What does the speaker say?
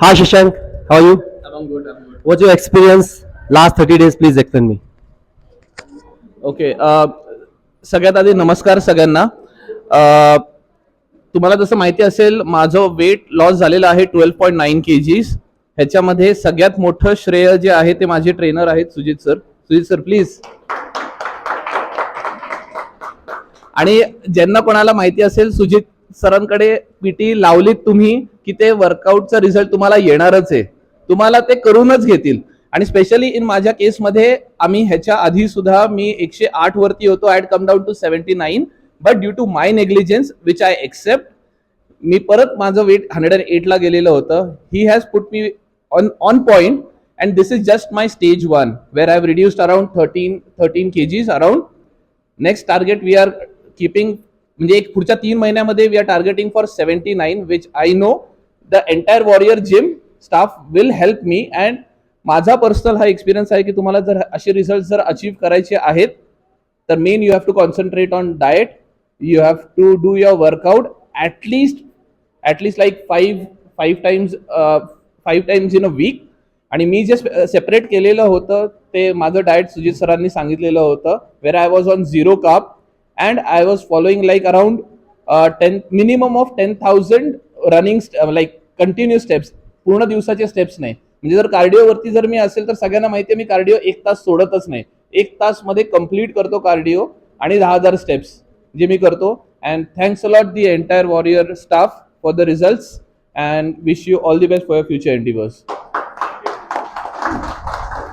Hi Shashank, how are you? I'm good. I'm good. What's your experience last 30 days? Please explain me. Okay. सगळ्यात आधी नमस्कार सगळ्यांना. तुम्हाला जसं माहिती असेल माझं वेट लॉस झालेलं आहे 12.9 kgs. ह्याच्यामध्ये सगळ्यात मोठं श्रेय जे आहे ते माझे ट्रेनर आहेत Sujit sir. Sujit sir please. आणि ज्यांना कोणाला माहिती असेल सुजित सरांकडे पीटी लावलीत तुम्ही की ते वर्कआउटचा रिझल्ट तुम्हाला येणारच आहे. तुम्हाला ते करूनच घेतील. आणि स्पेशली इन माझ्या केसमध्ये आम्ही ह्याच्या आधी सुद्धा मी 108 वरती होतो. I had come down to 79, but due to my negligence which I accept मी परत माझं वेट 108 ला गेलेलं होतं. He has put me on point and this is just my stage 1 where I have reduced around 13 kgs around. Next target we are keeping म्हणजे एक पुढच्या 3 महिन्यामध्ये we are targeting for 79 which I know the entire warrior gym staff will help me. And माझा personal हा experience आहे की तुम्हाला जर असे रिझल्ट जर अचीव्ह करायचे आहेत तर main you have to concentrate on diet. You have to do your workout at least like five times in a week. आणि मी जे सेपरेट केलेलं होतं ते माझं डाएट सुजित सरांनी सांगितलेलं होतं where I was on 0 carb and I was following like around 10 of 10,000 running like continue steps. पूर्ण दिवसाचे स्टेप्स नाही. म्हणजे जर कार्डिओवरती जर मी असेल तर सगळ्यांना माहिती आहे मी कार्डिओ 1 तास सोडतच नाही. 1 तास मध्ये कम्प्लीट करतो कार्डिओ आणि 10,000 स्टेप्स जे मी करतो. And thanks a lot the entire warrior staff for the results and wish you all the best for your future endeavours.